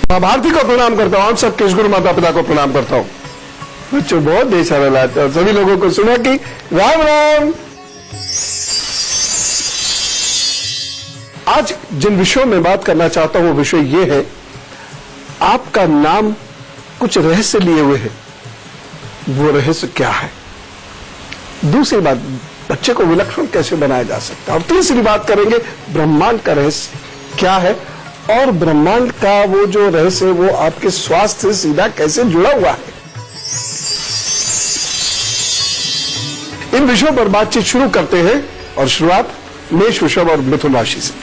माँ भारती को प्रणाम करता हूँ, आप सब केश गुरु माता पिता को प्रणाम करता हूँ। बच्चों बहुत देश लाते हैं, सभी लोगों को सुना कि राम राम। आज जिन विषयों में बात करना चाहता हूं वो विषय ये है, आपका नाम कुछ रहस्य लिए हुए है, वो रहस्य क्या है। दूसरी बात, बच्चे को विलक्षण कैसे बनाया जा सकता है। और तीसरी बात करेंगे ब्रह्मांड का रहस्य क्या है, और ब्रह्मांड का वो जो रहस्य है वो आपके स्वास्थ्य से सीधा कैसे जुड़ा हुआ है। इन विषयों पर बातचीत शुरू करते हैं और शुरुआत मेष, वृषभ और मिथुन राशि से।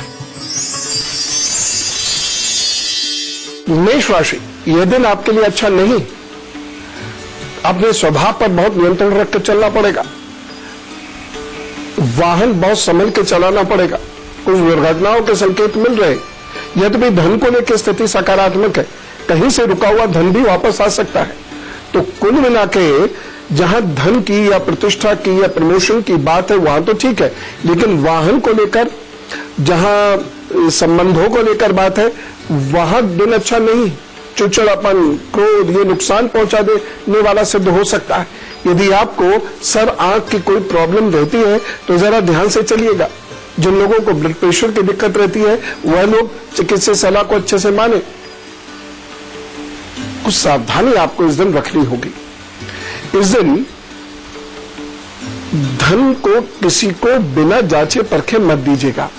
मेष राशि, यह दिन आपके लिए अच्छा नहीं। अपने स्वभाव पर बहुत नियंत्रण रखकर चलना पड़ेगा। वाहन बहुत संभल के चलाना पड़ेगा। कुछ दुर्घटनाओं के संकेत मिल रहे हैं। यद्यपि धन को लेकर स्थिति सकारात्मक है, कहीं से रुका हुआ धन भी वापस आ सकता है। तो कुल मिला के जहां धन की या प्रतिष्ठा की या प्रमोशन की बात है वहां तो ठीक है, लेकिन वाहन को लेकर, जहां संबंधों को लेकर बात है, वहां दिन अच्छा नहीं। चिड़चिड़ापन, क्रोध, ये नुकसान पहुंचा देने वाला सिद्ध हो सकता है। यदि आपको सर आंख की कोई प्रॉब्लम रहती है तो जरा ध्यान से चलिएगा। जिन लोगों को ब्लड प्रेशर की दिक्कत रहती है वह लोग चिकित्सक सलाह को अच्छे से माने। कुछ सावधानी आपको इस दिन रखनी होगी। इस दिन धन को किसी को बिना जांचे परखे मत दीजिएगा,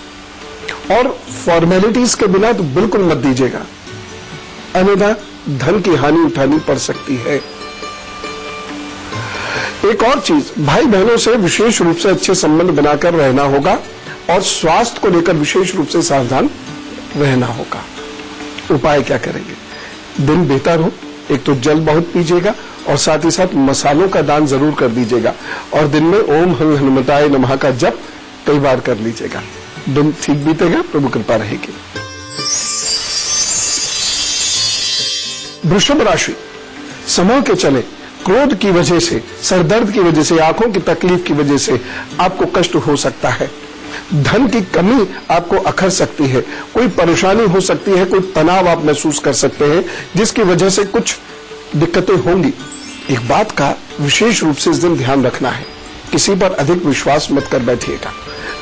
और फॉर्मेलिटीज के बिना तो बिल्कुल मत दीजिएगा, अन्यथा धन की हानि उठानी पड़ सकती है। एक और चीज, भाई बहनों से विशेष रूप से अच्छे संबंध बनाकर रहना होगा, और स्वास्थ्य को लेकर विशेष रूप से सावधान रहना होगा। उपाय क्या करेंगे? दिन बेहतर हो, एक तो जल बहुत पीजिएगा और साथ ही साथ मसालों का दान जरूर कर दीजिएगा, और दिन में ओम हं हनुमताय नमः का जप कई बार कर लीजिएगा। दिन ठीक बीतेगा, प्रभु कृपा रहेगी। वृषभ राशि, संभल के चले। क्रोध की वजह से, सरदर्द की वजह से, आंखों की तकलीफ की वजह से आपको कष्ट हो सकता है। धन की कमी आपको अखर सकती है, कोई परेशानी हो सकती है, कोई तनाव आप महसूस कर सकते हैं, जिसकी वजह से कुछ दिक्कतें होंगी। एक बात का विशेष रूप से इस दिन ध्यान रखना है, किसी पर अधिक विश्वास मत कर बैठिएगा।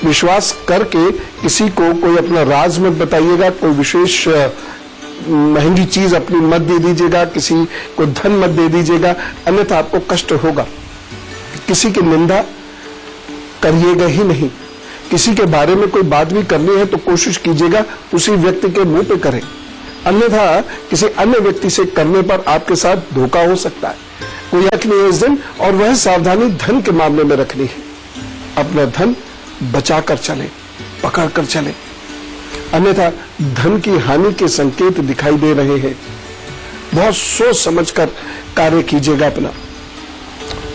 विश्वास करके किसी को कोई अपना राज मत बताइएगा, कोई विशेष महंगी चीज अपनी मत दे दीजिएगा, किसी को धन मत दे दीजिएगा, अन्यथा आपको कष्ट होगा। किसी की निंदा करिएगा ही नहीं। किसी के बारे में कोई बात भी करनी है तो कोशिश कीजिएगा उसी व्यक्ति के मुंह पे करें, अन्यथा किसी अन्य व्यक्ति से करने पर आपके साथ धोखा हो सकता है। कोई हक नहीं है इस दिन, और वह सावधानी धन के मामले में रखनी है। अपना धन बचाकर चले, पकड़ कर चले, अन्यथा धन की हानि के संकेत दिखाई दे रहे हैं। बहुत सोच समझकर कार्य कीजिएगा अपना।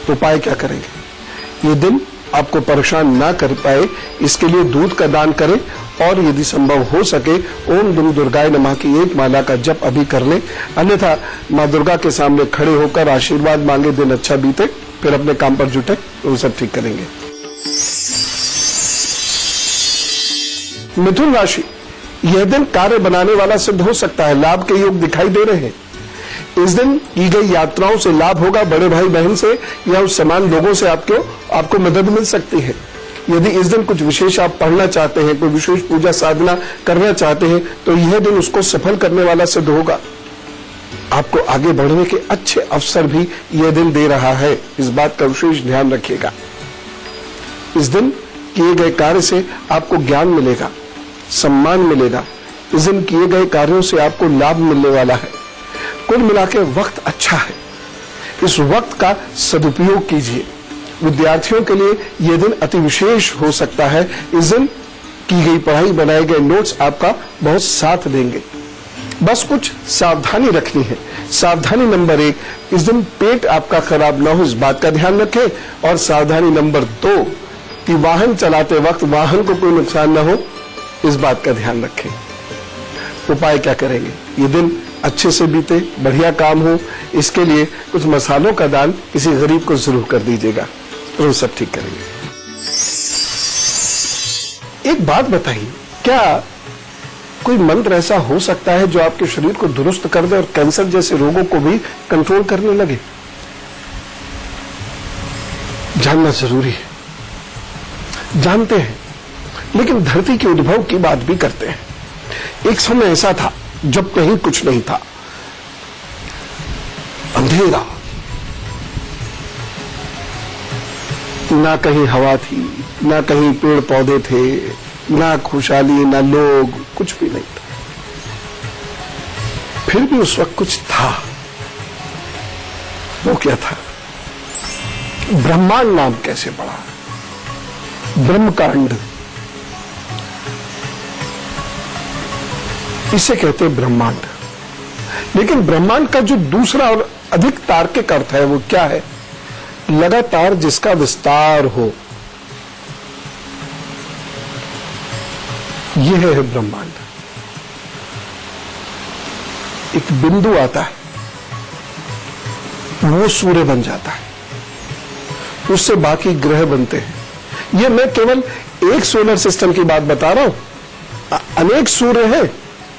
तो उपाय क्या करेंगे? ये दिन आपको परेशान ना कर पाए, इसके लिए दूध का दान करें, और यदि संभव हो सके ओम दुम दुर्गाय नमः की एक माला का जप अभी कर लें, अन्यथा मां दुर्गा के सामने खड़े होकर आशीर्वाद मांगे। दिन अच्छा बीते, फिर अपने काम पर जुटे तो वो सब ठीक करेंगे। मिथुन राशि, यह दिन कार्य बनाने वाला सिद्ध हो सकता है। लाभ के योग दिखाई दे रहे हैं। इस दिन की गई यात्राओं से लाभ होगा। बड़े भाई बहन से या उस समान लोगों से आपको मदद मिल सकती है। यदि इस दिन कुछ विशेष आप पढ़ना चाहते हैं, कोई विशेष पूजा साधना करना चाहते हैं, तो यह दिन उसको सफल करने वाला सिद्ध होगा। आपको आगे बढ़ने के अच्छे अवसर भी यह दिन दे रहा है, इस बात का विशेष ध्यान रखिएगा। इस दिन किए गए कार्य से आपको ज्ञान मिलेगा, सम्मान मिलेगा। इस दिन किए गए कार्यों से आपको लाभ मिलने वाला है। कुल मिलाकर वक्त अच्छा है, इस वक्त का सदुपयोग कीजिए। विद्यार्थियों के लिए यह दिन अति विशेष हो सकता है। इस दिन की गई पढ़ाई, बनाए गए नोट्स आपका बहुत साथ देंगे। बस कुछ सावधानी रखनी है। सावधानी नंबर 1, इस दिन पेट आपका खराब ना हो, इस बात का ध्यान रखें। और सावधानी नंबर 2 कि वाहन चलाते वक्त वाहन को कोई नुकसान ना हो, इस बात का ध्यान रखें। उपाय क्या करेंगे? ये दिन अच्छे से बीते, बढ़िया काम हो, इसके लिए कुछ मसालों का दान किसी गरीब को जरूर कर दीजिएगा, तो सब ठीक करेंगे। एक बात बताइए, क्या कोई मंत्र ऐसा हो सकता है जो आपके शरीर को दुरुस्त कर दे और कैंसर जैसे रोगों को भी कंट्रोल करने लगे? जानना जरूरी है। जानते हैं, लेकिन धरती के उद्भव की बात भी करते हैं। एक समय ऐसा था जब कहीं कुछ नहीं था, अंधेरा, ना कहीं हवा थी, ना कहीं पेड़ पौधे थे, ना खुशहाली, ना लोग, कुछ भी नहीं था। फिर भी उस वक्त कुछ था। वो क्या था? ब्रह्मांड नाम कैसे पड़ा? ब्रह्मकांड, इसे कहते हैं ब्रह्मांड। लेकिन ब्रह्मांड का जो दूसरा और अधिक तार्किक अर्थ है वो क्या है? लगातार जिसका विस्तार हो, यह है ब्रह्मांड। एक बिंदु आता है, वो सूर्य बन जाता है, उससे बाकी ग्रह बनते हैं। यह मैं केवल एक सोलर सिस्टम की बात बता रहा हूं। अनेक सूर्य है,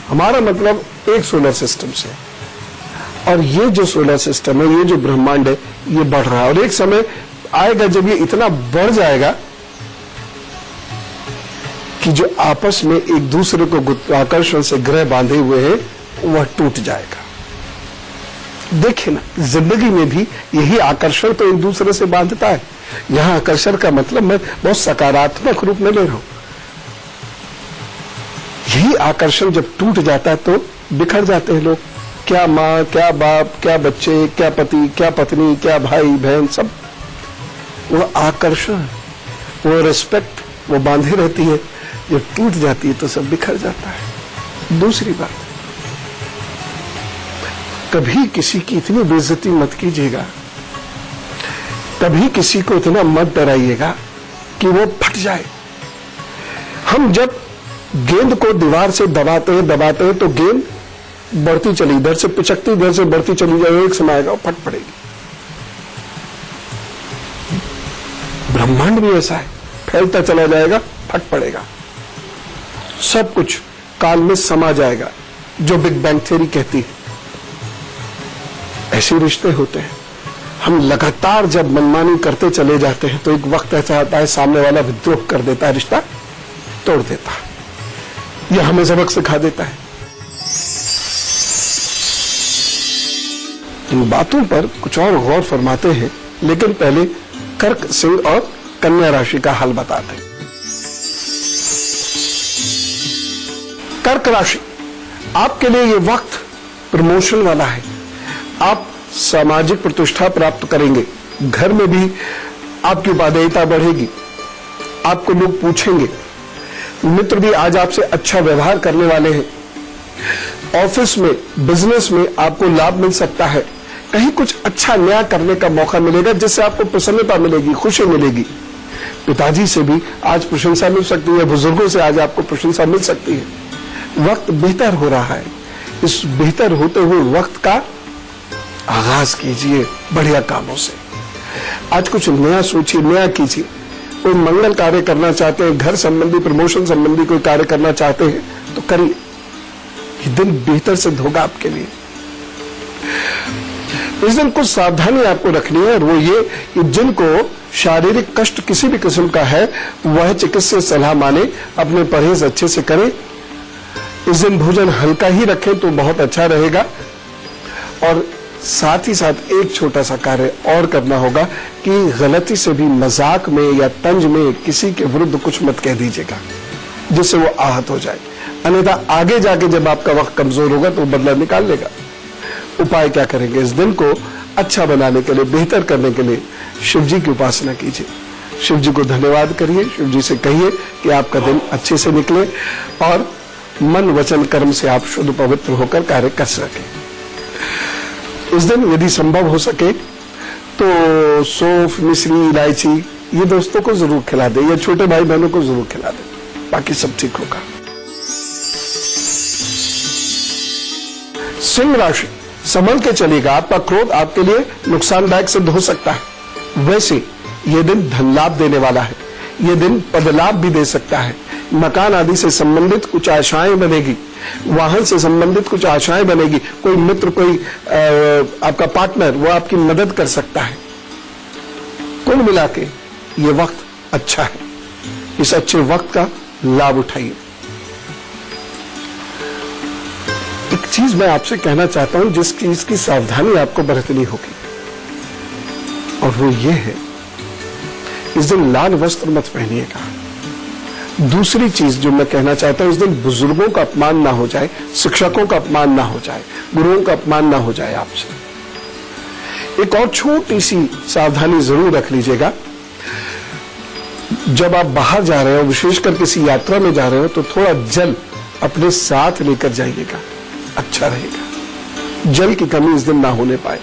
हमारा मतलब एक सोलर सिस्टम से। और ये जो सोलर सिस्टम है, ये जो ब्रह्मांड है, ये बढ़ रहा है। और एक समय आएगा जब ये इतना बढ़ जाएगा कि जो आपस में एक दूसरे को गुरुत्वाकर्षण से ग्रह बांधे हुए हैं, वह टूट जाएगा। देखिए ना, जिंदगी में भी यही आकर्षण तो एक दूसरे से बांधता है। यहां आकर्षण का मतलब मैं बहुत सकारात्मक रूप में ले रहा हूं। यही आकर्षण जब टूट जाता है तो बिखर जाते हैं लोग। क्या माँ, क्या बाप, क्या बच्चे, क्या पति, क्या पत्नी, क्या भाई बहन, सब। वो आकर्षण, वो रिस्पेक्ट, वो बांधे रहती है। जब टूट जाती है तो सब बिखर जाता है। दूसरी बात, कभी किसी की इतनी बेइज्जती मत कीजिएगा, कभी किसी को इतना मत डराइएगा कि वो फट जाए। हम जब गेंद को दीवार से दबाते हैं तो गेंद बढ़ती चली, इधर से पिचकती, इधर से बढ़ती चली जाए, एक समय आएगा फट पड़ेगी। ब्रह्मांड भी ऐसा है, फैलता चला जाएगा, फट पड़ेगा। सब कुछ काल में समा जाएगा, जो बिग बैंग थ्योरी कहती है। ऐसे रिश्ते होते हैं। हम लगातार जब मनमानी करते चले जाते हैं तो एक वक्त ऐसा आता है, सामने वाला विद्रोह कर देता है, रिश्ता तोड़ देता है। यह हमें सबक सिखा देता है। इन बातों पर कुछ और गौर फरमाते हैं, लेकिन पहले कर्क, सिंह और कन्या राशि का हाल बताते हैं। कर्क राशि, आपके लिए यह वक्त प्रमोशन वाला है। आप सामाजिक प्रतिष्ठा प्राप्त करेंगे, घर में भी आपकी उपादेयता बढ़ेगी, आपको लोग पूछेंगे। मित्र भी आज आपसे अच्छा व्यवहार करने वाले हैं। ऑफिस में, बिजनेस में आपको लाभ मिल सकता है। कहीं कुछ अच्छा नया करने का मौका मिलेगा जिससे आपको प्रसन्नता मिलेगी, खुशी मिलेगी। पिताजी से भी आज प्रशंसा मिल सकती है, बुजुर्गों से आज आपको प्रशंसा मिल सकती है। वक्त बेहतर हो रहा है। इस बेहतर होते हुए वक्त का आगाज कीजिए बढ़िया कामों से। आज कुछ नया सोचिए, नया कीजिए। कोई मंगल कार्य करना चाहते हैं, घर संबंधी, प्रमोशन संबंधी कोई कार्य करना चाहते हैं तो करिए। ये दिन बेहतर सिद्ध होगा आपके लिए। इस दिन कुछ सावधानी आपको रखनी है, और वो ये कि जिनको शारीरिक कष्ट किसी भी किस्म का है वह चिकित्सक सलाह माने, अपने परहेज अच्छे से करें। इस दिन भोजन हल्का ही रखें तो बहुत अच्छा रहेगा। और साथ ही साथ एक छोटा सा कार्य और करना होगा कि गलती से भी मजाक में या तंज में किसी के विरुद्ध कुछ मत कह दीजिएगा जिससे वो आहत हो जाए, अन्यथा आगे जाके जब आपका वक्त कमजोर होगा तो बदला निकाल लेगा। उपाय क्या करेंगे? इस दिन को अच्छा बनाने के लिए, बेहतर करने के लिए शिव जी की उपासना कीजिए। शिव जी को धन्यवाद करिए, शिव जी से कहिए कि आपका दिन अच्छे से निकले और मन वचन कर्म से आप शुद्ध पवित्र होकर कार्य कर सकें। इस दिन यदि संभव हो सके तो सौंफ, मिश्री, इलायची ये दोस्तों को जरूर खिला दे, या छोटे भाई बहनों को जरूर खिला दे, बाकी सब ठीक होगा। सिंह राशि, संभल के चलेगा। आपका क्रोध आपके लिए नुकसानदायक सिद्ध हो सकता है। वैसे यह दिन धन लाभ देने वाला है। यह दिन पद लाभ भी दे सकता है। मकान आदि से संबंधित कुछ आशाएं बनेगी, वाहन से संबंधित कुछ आशाएं बनेगी, कोई मित्र, कोई आपका पार्टनर वो आपकी मदद कर सकता है। कुल मिला के ये वक्त अच्छा है, इस अच्छे वक्त का लाभ उठाइए। एक चीज मैं आपसे कहना चाहता हूं जिस चीज की सावधानी आपको बरतनी होगी, और वो ये है, इस दिन लाल वस्त्र मत पहनिएगा। दूसरी चीज जो मैं कहना चाहता हूं, इस दिन बुजुर्गों का अपमान ना हो जाए, शिक्षकों का अपमान ना हो जाए, गुरुओं का अपमान ना हो जाए आपसे। एक और छोटी सी सावधानी जरूर रख लीजिएगा, जब आप बाहर जा रहे हो, विशेषकर किसी यात्रा में जा रहे हो, तो थोड़ा जल अपने साथ लेकर जाइएगा, अच्छा रहेगा। जल की कमी इस दिन ना होने पाए।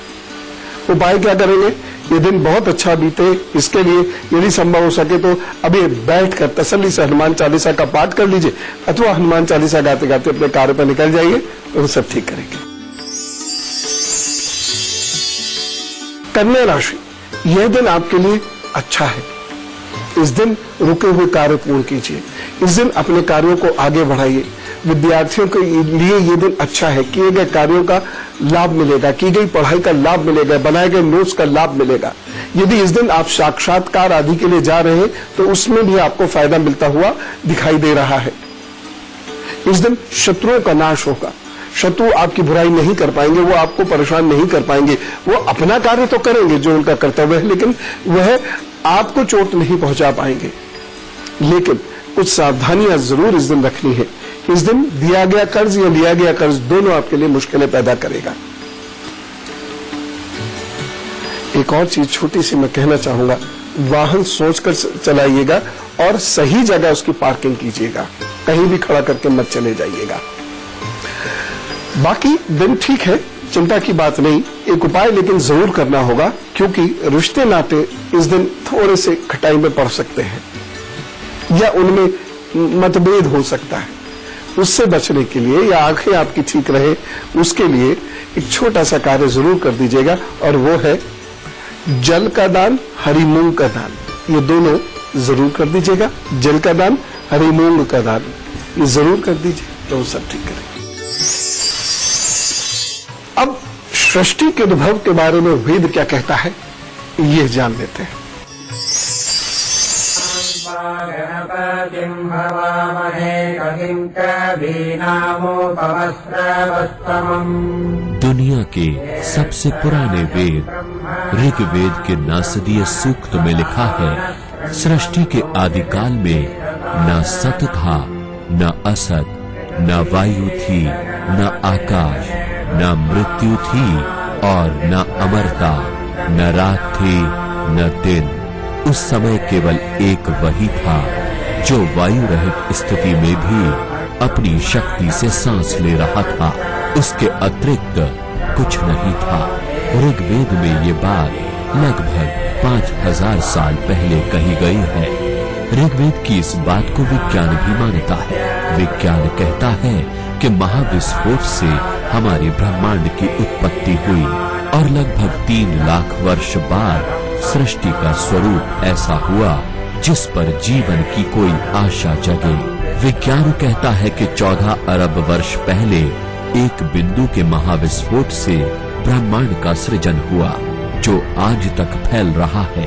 उपाय क्या करेंगे? ये दिन बहुत अच्छा बीते, इसके लिए यदि संभव हो सके तो अभी बैठकर तसल्ली से हनुमान चालीसा का पाठ कर लीजिए, अथवा हनुमान चालीसा गाते गाते अपने कार्य पर निकल जाइए, तो सब ठीक करेंगे। कन्या राशि, यह दिन आपके लिए अच्छा है। इस दिन रुके हुए कार्य पूर्ण कीजिए, इस दिन अपने कार्यों को आगे बढ़ाइए। विद्यार्थियों के लिए यह दिन अच्छा है, किए गए कार्यों का लाभ मिलेगा, की गई पढ़ाई का लाभ मिलेगा, बनाए गए नोट्स का लाभ मिलेगा। यदि इस दिन आप साक्षात्कार आदि के लिए जा रहे हैं तो उसमें भी आपको फायदा मिलता हुआ दिखाई दे रहा है। इस दिन शत्रुओं का नाश होगा, शत्रु आपकी बुराई नहीं कर पाएंगे, वो आपको परेशान नहीं कर पाएंगे। वो अपना कार्य तो करेंगे जो उनका कर्तव्य है, लेकिन वह आपको चोट नहीं पहुंचा पाएंगे। लेकिन कुछ सावधानियां जरूर इस दिन रखनी है। इस दिन दिया गया कर्ज या लिया गया कर्ज दोनों आपके लिए मुश्किलें पैदा करेगा। एक और चीज छोटी सी मैं कहना चाहूंगा, वाहन सोचकर चलाइएगा और सही जगह उसकी पार्किंग कीजिएगा, कहीं भी खड़ा करके मत चले जाइएगा। बाकी दिन ठीक है, चिंता की बात नहीं। एक उपाय लेकिन जरूर करना होगा, क्योंकि रिश्ते नाते इस दिन थोड़े से खटाई में पड़ सकते हैं या उनमें मतभेद हो सकता है। उससे बचने के लिए या आंखें आपकी ठीक रहे, उसके लिए एक छोटा सा कार्य जरूर कर दीजिएगा, और वो है जल का दान, हरी मूंग का दान। ये दोनों जरूर कर दीजिएगा। जल का दान, हरी मूंग का दान, ये जरूर कर दीजिए, तो वो सब ठीक करेंगे। अब सृष्टि के उद्भव के बारे में वेद क्या कहता है, ये जान लेते हैं। दुनिया के सबसे पुराने वेद ऋग्वेद के नासदीय सूक्त में लिखा है, सृष्टि के आदिकाल में न सत था, न असत, न वायु थी, न आकाश, न मृत्यु थी और न अमरता, न रात थी न दिन। उस समय केवल एक वही था जो वायु रहित स्थिति में भी अपनी शक्ति से सांस ले रहा था, उसके अतिरिक्त कुछ नहीं था। ऋग्वेद में ये बात लगभग 5000 साल पहले कही गई है। ऋग्वेद की इस बात को विज्ञान भी मानता है। विज्ञान कहता है कि महाविस्फोट से हमारे ब्रह्मांड की उत्पत्ति हुई और लगभग 3 लाख वर्ष बाद सृष्टि का स्वरूप ऐसा हुआ जिस पर जीवन की कोई आशा जगे। विज्ञान कहता है कि 14 अरब वर्ष पहले एक बिंदु के महाविस्फोट से ब्रह्मांड का सृजन हुआ, जो आज तक फैल रहा है।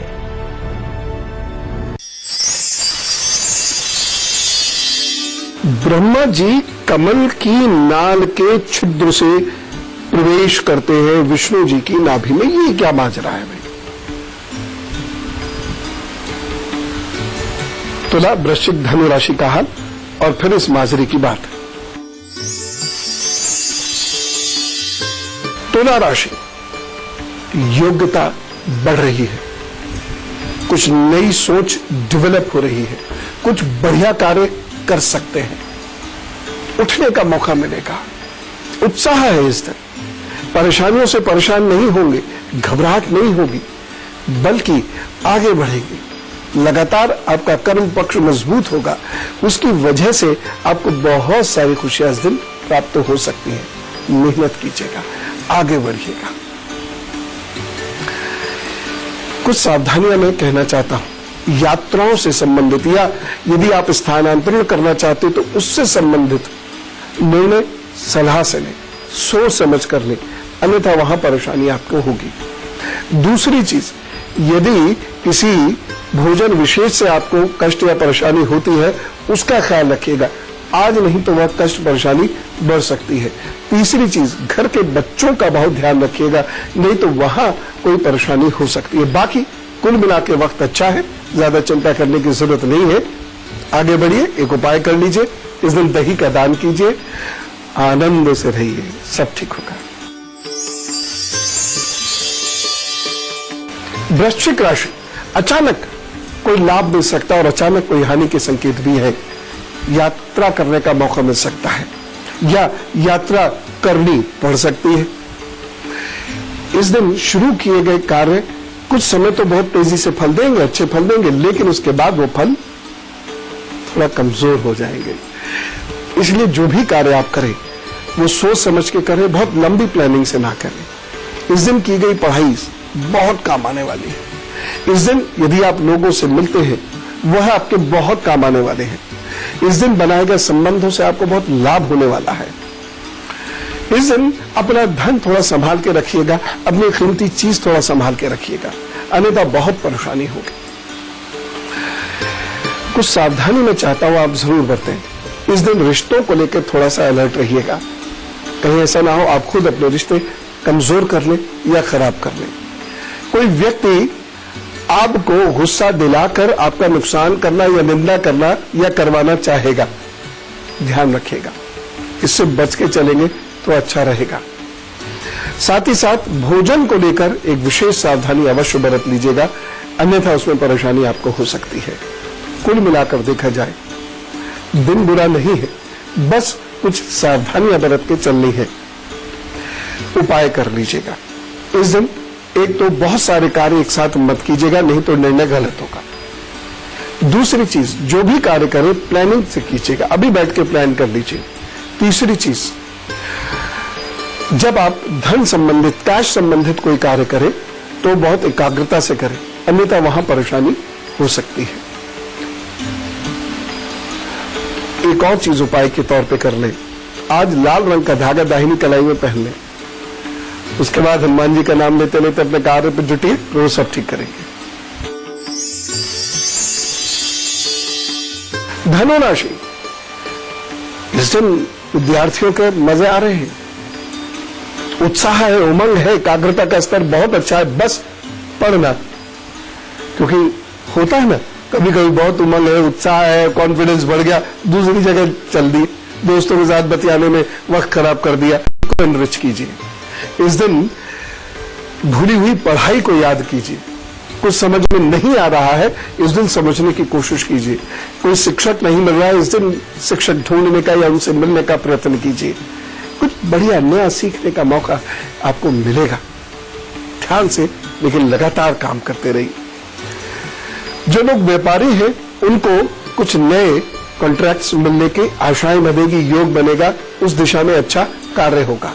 ब्रह्मा जी कमल की नाल के छिद्र से प्रवेश करते हैं विष्णु जी की नाभि में। ये क्या माजरा है भाई? तुला, वृश्चिक, धनु राशि का हाल, और फिर इस माजरे की बात। तुला राशि, योग्यता बढ़ रही है, कुछ नई सोच डेवलप हो रही है, कुछ बढ़िया कार्य कर सकते हैं, उठने का मौका मिलेगा, उत्साह है इस दिन। परेशानियों से परेशान नहीं होंगे, घबराहट नहीं होगी, बल्कि आगे बढ़ेंगे। लगातार आपका कर्म पक्ष मजबूत होगा, उसकी वजह से आपको बहुत सारी खुशियां इस दिन प्राप्त हो सकती हैं। मेहनत कीजिएगा, आगे बढ़िएगा। कुछ सावधानियां मैं कहना चाहता हूं। यात्राओं से संबंधित, या यदि आप स्थानांतरण करना चाहते तो उससे संबंधित निर्णय सलाह से लें, सोच समझ कर लें, अन्यथा वहां परेशानी आपको होगी। दूसरी चीज, यदि किसी भोजन विशेष से आपको कष्ट या परेशानी होती है, उसका ख्याल रखिएगा, आज नहीं तो वह कष्ट परेशानी बढ़ सकती है। तीसरी चीज, घर के बच्चों का बहुत ध्यान रखिएगा, नहीं तो वहां कोई परेशानी हो सकती है। बाकी कुल मिला के वक्त अच्छा है, ज्यादा चिंता करने की जरूरत नहीं है। आगे बढ़िए, एक उपाय कर लीजिए, इस दिन दही का दान कीजिए, आनंद से रहिए, सब ठीक होगा। वृश्चिक राशि, अचानक कोई लाभ मिल सकता है और अचानक कोई हानि के संकेत भी है। यात्रा करने का मौका मिल सकता है या यात्रा करनी पड़ सकती है। इस दिन शुरू किए गए कार्य कुछ समय तो बहुत तेजी से फल देंगे, अच्छे फल देंगे, लेकिन उसके बाद वो फल थोड़ा कमजोर हो जाएंगे। इसलिए जो भी कार्य आप करें वो सोच समझ के करें, बहुत लंबी प्लानिंग से ना करें। इस दिन की गई पढ़ाई बहुत काम आने वाली है। इस दिन यदि आप लोगों से मिलते हैं वह आपके बहुत काम आने वाले हैं। इस दिन बनाए गए संबंधों से आपको बहुत लाभ होने वाला है। इस दिन अपना धन थोड़ा संभाल के रखिएगा, अपनी कीमती चीज थोड़ा संभाल के रखिएगा, अन्यथा बहुत परेशानी होगी। कुछ सावधानी मैं चाहता हूं आप जरूर बरतें। इस दिन रिश्तों को लेकर थोड़ा सा अलर्ट रहिएगा, कहीं ऐसा ना हो आप खुद अपने रिश्ते कमजोर कर लें या खराब कर लें। कोई व्यक्ति आपको गुस्सा दिलाकर आपका नुकसान करना या निंदा करना या करवाना चाहेगा, ध्यान रखिएगा, इससे बच के चलेंगे तो अच्छा रहेगा। साथ ही साथ भोजन को लेकर एक विशेष सावधानी अवश्य बरत लीजिएगा, अन्यथा उसमें परेशानी आपको हो सकती है। कुल मिलाकर देखा जाए दिन बुरा नहीं है, बस कुछ सावधानियां बरत के चलनी है। उपाय कर लीजिएगा। इस दिन एक तो बहुत सारे कार्य एक साथ मत कीजिएगा, नहीं तो निर्णय गलत होगा। दूसरी चीज, जो भी कार्य करें प्लानिंग से कीजिएगा, अभी बैठ के प्लान कर लीजिए। तीसरी चीज, जब आप धन संबंधित, कैश संबंधित कोई कार्य करें तो बहुत एकाग्रता से करें, अन्यथा वहां परेशानी हो सकती है। एक और चीज उपाय के तौर पे कर लें, आज लाल रंग का धागा दाहिनी कलाई में पहन लें। उसके बाद हनुमान जी का नाम लेते लेते अपने कार्य पर जुटिए, तो वो सब ठीक करेंगे। धनु राशि, इस दिन विद्यार्थियों के मजे आ रहे हैं, उत्साह है, उमंग है, एकाग्रता का स्तर बहुत अच्छा है, बस पढ़ना। क्योंकि होता है ना, कभी कभी बहुत उमंग है, उत्साह है, कॉन्फिडेंस बढ़ गया, दूसरी जगह चल दी, दोस्तों के साथ बतियाने में वक्त खराब कर दिया। एनरिच कीजिए। इस दिन भूली हुई पढ़ाई को याद कीजिए। कुछ समझ में नहीं आ रहा है, इस दिन समझने की कोशिश कीजिए। कोई शिक्षक नहीं मिल रहा है, इस दिन शिक्षक ढूंढने का या उनसे मिलने का प्रयत्न कीजिए। कुछ बढ़िया नया सीखने का मौका आपको मिलेगा। ध्यान से लेकिन लगातार काम करते रहिए। जो लोग व्यापारी हैं उनको कुछ नए कॉन्ट्रैक्ट्स मिलने की आशाएं बनेगी, योग बनेगा, उस दिशा में अच्छा कार्य होगा।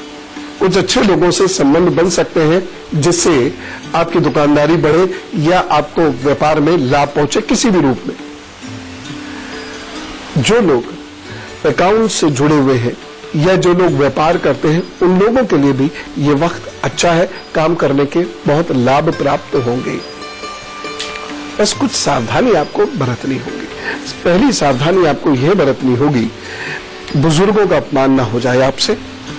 कुछ अच्छे लोगों से संबंध बन सकते हैं जिससे आपकी दुकानदारी बढ़े या आपको व्यापार में लाभ पहुंचे किसी भी रूप में। जो लोग अकाउंट से जुड़े हुए हैं या जो लोग व्यापार करते हैं उन लोगों के लिए भी ये वक्त अच्छा है, काम करने के बहुत लाभ प्राप्त होंगे। बस कुछ सावधानी आपको बरतनी होगी। पहली सावधानी आपको यह बरतनी होगी, बुजुर्गों का अपमान ना हो जाए आपसे।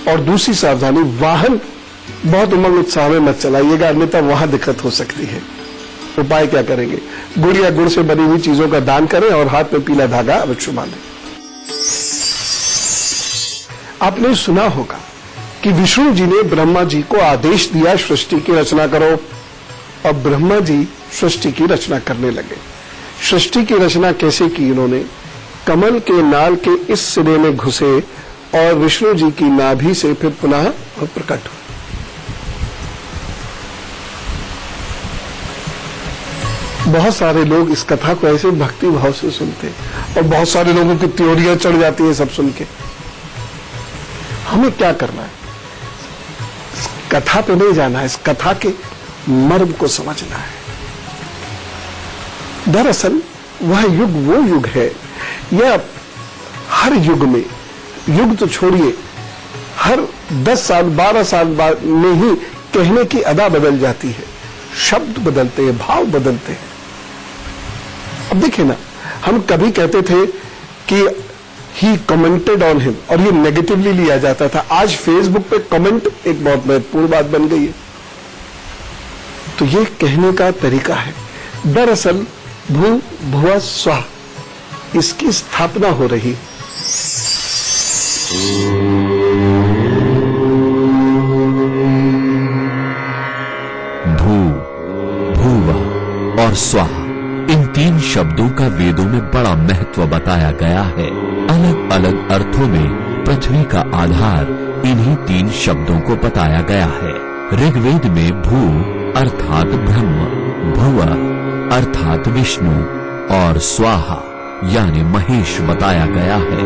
और दूसरी सावधानी, वाहन बहुत उमंग उत्साह में मत चलाइएगा, अन्यथा वहां दिक्कत हो सकती है। उपाय क्या करेंगे? गुड़ या गुड़ से बनी हुई चीजों का दान करें और हाथ में पीला धागा अवश्य बांधें। आपने सुना होगा कि विष्णु जी ने ब्रह्मा जी को आदेश दिया सृष्टि की रचना करो, और ब्रह्मा जी सृष्टि की रचना करने लगे। सृष्टि की रचना कैसे की? इन्होंने कमल के नाल के इस सिरे में घुसे और विष्णु जी की नाभि से फिर पुनः प्रकट हुए। बहुत सारे लोग इस कथा को ऐसे भक्ति भाव से सुनते हैं और बहुत सारे लोगों की त्योरियां चढ़ जाती है सब सुन के। हमें क्या करना है? इस कथा पे नहीं जाना है, इस कथा के मर्म को समझना है। दरअसल वह युग वो युग है, यह हर युग में, युग तो छोड़िए, हर 10 साल 12 साल बाद में ही कहने की अदा बदल जाती है, शब्द बदलते हैं, भाव बदलते हैं। अब देखिए ना, हम कभी कहते थे कि ही कमेंटेड ऑन हिम, और ये नेगेटिवली लिया जाता था। आज फेसबुक पे कमेंट एक बहुत महत्वपूर्ण बात बन गई है। तो ये कहने का तरीका है। दरअसल भू भुवा स्वाहा, इसकी स्थापना हो रही है। भू, भुवा और स्वाहा, इन 3 शब्दों का वेदों में बड़ा महत्व बताया गया है। अलग अलग अर्थों में पृथ्वी का आधार इन्हीं 3 शब्दों को बताया गया है। ऋग्वेद में भू अर्थात ब्रह्म, भुव अर्थात विष्णु और स्वाहा यानी महेश बताया गया है।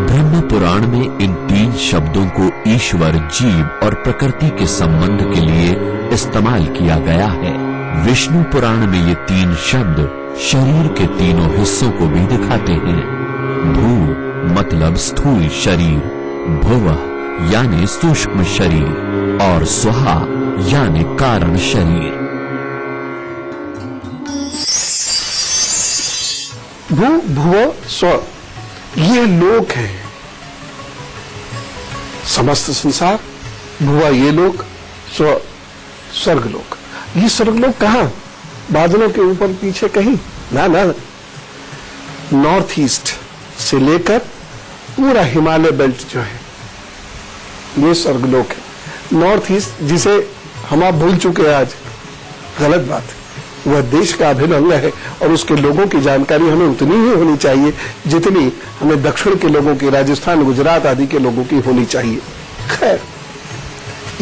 ब्रह्म पुराण में इन 3 शब्दों को ईश्वर, जीव और प्रकृति के संबंध के लिए इस्तेमाल किया गया है। विष्णु पुराण में ये 3 शब्द शरीर के तीनों हिस्सों को भी दिखाते हैं। भू मतलब स्थूल शरीर, भुव यानी सूक्ष्म शरीर और स्वाहा यानी कारण शरीर। भू भुव स्व, ये लोक है, समस्त संसार। भुवा ये लोक, स्व स्वर्गलोक। ये स्वर्गलोक कहां? बादलों के ऊपर पीछे कहीं ना, नॉर्थ ईस्ट से लेकर पूरा हिमालय बेल्ट जो है, ये स्वर्गलोक है। नॉर्थ ईस्ट जिसे हम आप भूल चुके हैं आज, गलत बात है। वह देश का अभिन्न अंग है और उसके लोगों की जानकारी हमें उतनी ही होनी चाहिए जितनी हमें दक्षिण के लोगों की, राजस्थान, गुजरात आदि के लोगों की होनी चाहिए। खैर,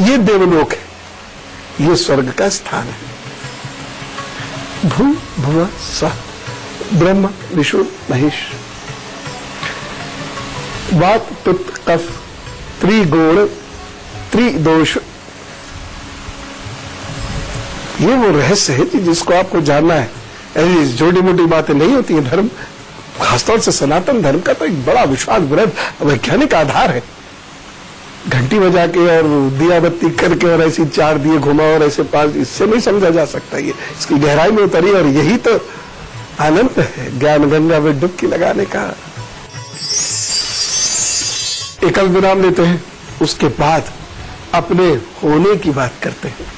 ये देवलोक है, ये स्वर्ग का स्थान है। भू भुव स्वः, ब्रह्म विष्णु महेश। वात पित्त कफ त्रिगुण त्रिदोष, ये वो रहस्य है जिसको आपको जानना है। ऐसी छोटी मोटी बातें नहीं होती है। धर्म, खासतौर से सनातन धर्म का तो एक बड़ा विशाल वृहद वैज्ञानिक आधार है। घंटी बजा के और दिया बत्ती करके और ऐसी 4 दिए घुमा और ऐसे 5, इससे नहीं समझा जा सकता। ये इसकी गहराई में उतरी और यही तो आनंद है ज्ञान गंगा में डुबकी लगाने का। एकल विराम लेते हैं, उसके बाद अपने होने की बात करते हैं।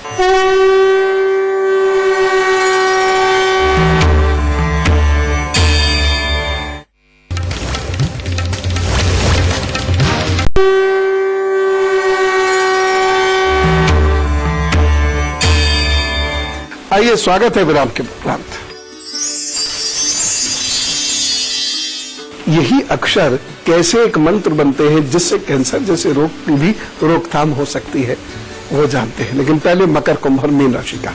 आइए, स्वागत है विराम के उपरांत। यही अक्षर कैसे एक मंत्र बनते हैं जिससे कैंसर जैसे रोग की भी रोकथाम हो सकती है, वो जानते हैं। लेकिन पहले मकर, कुंभ और मीन राशि का।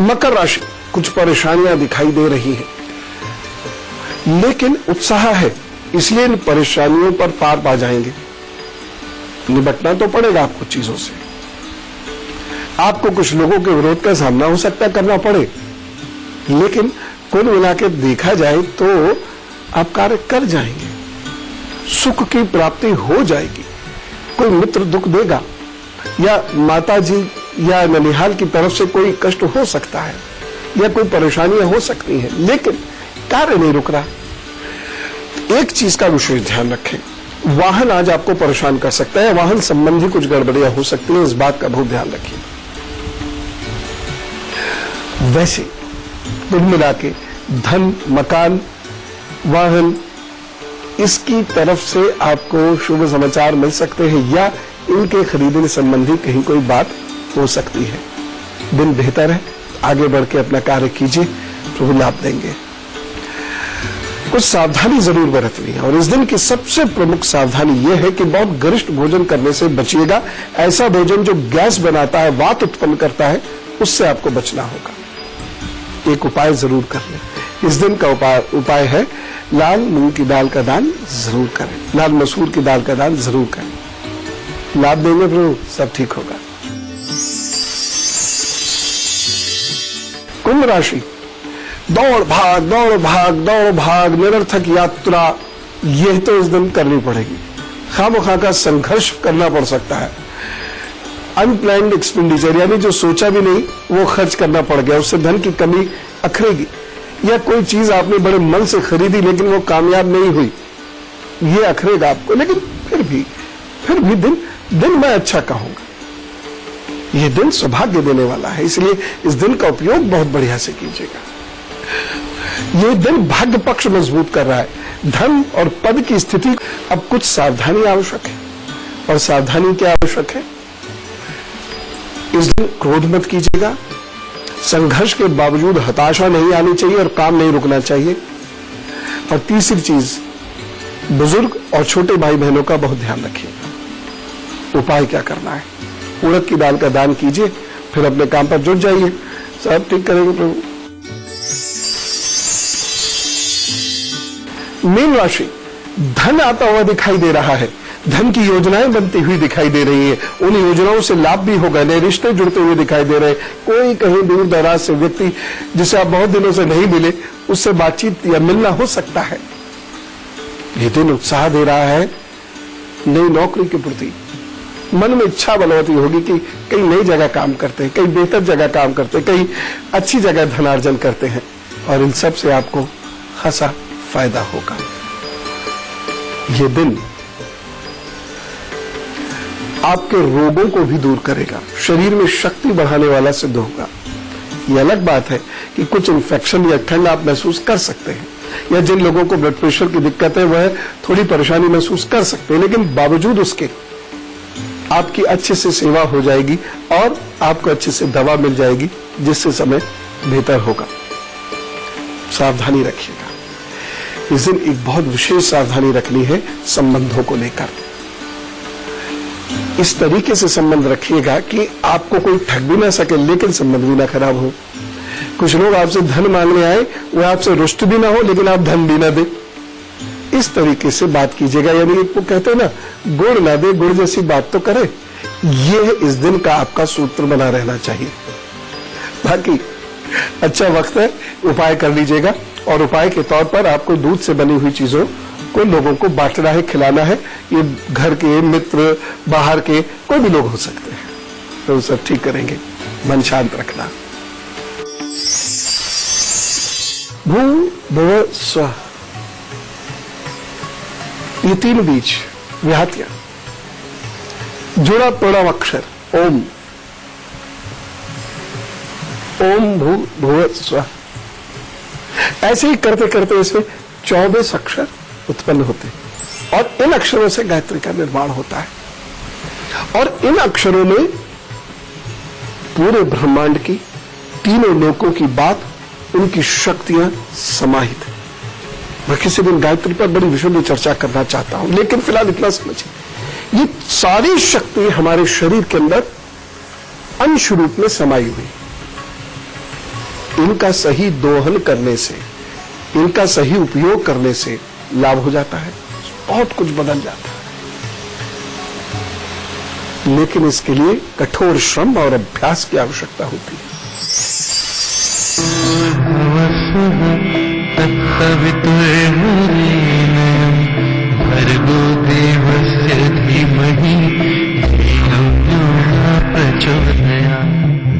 मकर राशि, कुछ परेशानियां दिखाई दे रही हैं, लेकिन उत्साह है, इसलिए इन परेशानियों पर पार पा जाएंगे। निपटना तो पड़ेगा आपको चीजों से। आपको कुछ लोगों के विरोध का सामना हो सकता है करना पड़े, लेकिन कुल मिला के देखा जाए तो आप कार्य कर जाएंगे, सुख की प्राप्ति हो जाएगी। कोई मित्र दुख देगा या माता जी या ननिहाल की तरफ से कोई कष्ट हो सकता है या कोई परेशानियां हो सकती हैं, लेकिन कार्य नहीं रुक रहा। एक चीज का विशेष ध्यान रखें, वाहन आज आपको परेशान कर सकता है, वाहन संबंधी कुछ गड़बड़ियां हो सकती हैं, इस बात का बहुत ध्यान रखिए। वैसे कुल मिला के धन, मकान, वाहन, इसकी तरफ से आपको शुभ समाचार मिल सकते हैं या इनके खरीदने संबंधी कहीं कोई बात हो सकती है। दिन बेहतर है, आगे बढ़ के अपना कार्य कीजिए, प्रभु लाभ देंगे। कुछ सावधानी जरूर बरतनी है और इस दिन की सबसे प्रमुख सावधानी यह है कि बहुत गरिष्ठ भोजन करने से बचिएगा। ऐसा भोजन जो गैस बनाता है, वात उत्पन्न करता है, उससे आपको बचना होगा। एक उपाय जरूर कर लें। इस दिन का उपाय है लाल मूंग की दाल का दान जरूर करें, लाल मसूर की दाल का दान जरूर करें। लाभ देंगे प्रभु, सब ठीक होगा। कुंभ राशि, दौड़ भाग निरर्थक यात्रा, यह तो इस दिन करनी पड़ेगी। खामखा का संघर्ष करना पड़ सकता है। अनप्लान्ड एक्सपेंडिचर, यानी जो सोचा भी नहीं वो खर्च करना पड़ गया, उससे धन की कमी अखरेगी। या कोई चीज आपने बड़े मन से खरीदी लेकिन वो कामयाब नहीं हुई, ये अखरेगा आपको। लेकिन फिर भी दिन मैं अच्छा कहूंगा। यह दिन सौभाग्य देने वाला है, इसलिए इस दिन का उपयोग बहुत बढ़िया से कीजिएगा। यह दिन भाग्य पक्ष मजबूत कर रहा है। धन और पद की स्थिति, अब कुछ सावधानी आवश्यक है। और सावधानी क्या आवश्यक है? इस दिन क्रोध मत कीजिएगा। संघर्ष के बावजूद हताशा नहीं आनी चाहिए और काम नहीं रुकना चाहिए। और तीसरी चीज, बुजुर्ग और छोटे भाई बहनों का बहुत ध्यान रखिएगा। उपाय क्या करना है? उड़द की दाल का दान कीजिए, फिर अपने काम पर जुट जाइए, सब ठीक करेंगे प्रभु। मीन राशि, धन आता हुआ दिखाई दे रहा है। धन की योजनाएं बनती हुई दिखाई दे रही है। उन योजनाओं से लाभ भी होगा, नए रिश्ते जुड़ते हुए दिखाई दे रहे। कोई कहीं दूर दराज से व्यक्ति जिसे आप बहुत दिनों से नहीं मिले, उससे बातचीत या मिलना हो सकता है। ये दिन उत्साह दे रहा है नई नौकरी के प्रति। मन में इच्छा बलवती होगी कि कई नई जगह काम करते हैं, कई बेहतर जगह काम करते हैं, कई अच्छी जगह धनार्जन करते हैं, और इन सब से आपको खासा फायदा होगा। ये दिन आपके रोगों को भी दूर करेगा, शरीर में शक्ति बढ़ाने वाला सिद्ध होगा। यह अलग बात है कि कुछ इन्फेक्शन या ठंड आप महसूस कर सकते हैं, या जिन लोगों को ब्लड प्रेशर की दिक्कत है वह थोड़ी परेशानी महसूस कर सकते हैं, लेकिन बावजूद उसके आपकी अच्छे से सेवा हो जाएगी और आपको अच्छे से दवा मिल जाएगी, जिससे समय बेहतर होगा। सावधानी रखिएगा। इस दिन एक बहुत विशेष सावधानी रखनी है संबंधों को लेकर। इस तरीके से संबंध रखिएगा कि आपको कोई ठग भी ना सके, लेकिन संबंध भी ना खराब हो। कुछ लोग आपसे धन मांगने आए, वह आपसे रुष्ट भी ना हो, लेकिन आप धन भी ना दे। इस तरीके से बात कीजिएगा, यानी वो कहते हैं ना, गुड़ ना दे गुड़ जैसी बात तो करे। यह इस दिन का आपका सूत्र बना रहना चाहिए। बाकी अच्छा वक्त है, उपाय कर लीजिएगा। और उपाय के तौर पर आपको दूध से बनी हुई चीजों को लोगों को बांटना है, खिलाना है। ये घर के मित्र, बाहर के कोई भी लोग हो सकते हैं, तो सब ठीक करेंगे। मन शांत रखना। भू भव स्व, ये तीन बीज विहातियां, जुड़ा तोड़ा अक्षर ओम। ओम भू भुव स्व, ऐसे ही करते करते इसमें 24 अक्षर उत्पन्न होते हैं, और इन अक्षरों से गायत्री का निर्माण होता है। और इन अक्षरों में पूरे ब्रह्मांड की, तीनों लोकों की बात, उनकी शक्तियां समाहित है। मैं किसी दिन गायत्री पर बड़ी विशुद्ध चर्चा करना चाहता हूं, लेकिन फिलहाल इतना समझिए, ये सारी शक्ति हमारे शरीर के अंदर अंश रूप में समाई हुई। इनका सही दोहन करने से, इनका सही उपयोग करने से लाभ हो जाता है, बहुत कुछ बदल जाता है। लेकिन इसके लिए कठोर श्रम और अभ्यास की आवश्यकता होती है।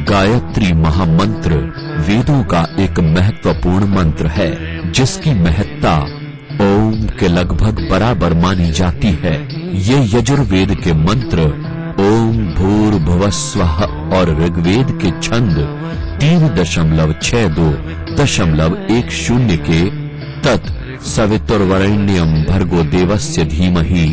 गायत्री महामंत्र वेदों का एक महत्वपूर्ण मंत्र है, जिसकी महत्ता ओम के लगभग बराबर मानी जाती है। ये यजुर्वेद के मंत्र ओम भूर्भुवस्वः और ऋग्वेद के छंद 3.62.10 के तत् सवितुर्वरेण्यं भर्गो देवस्य धीमहि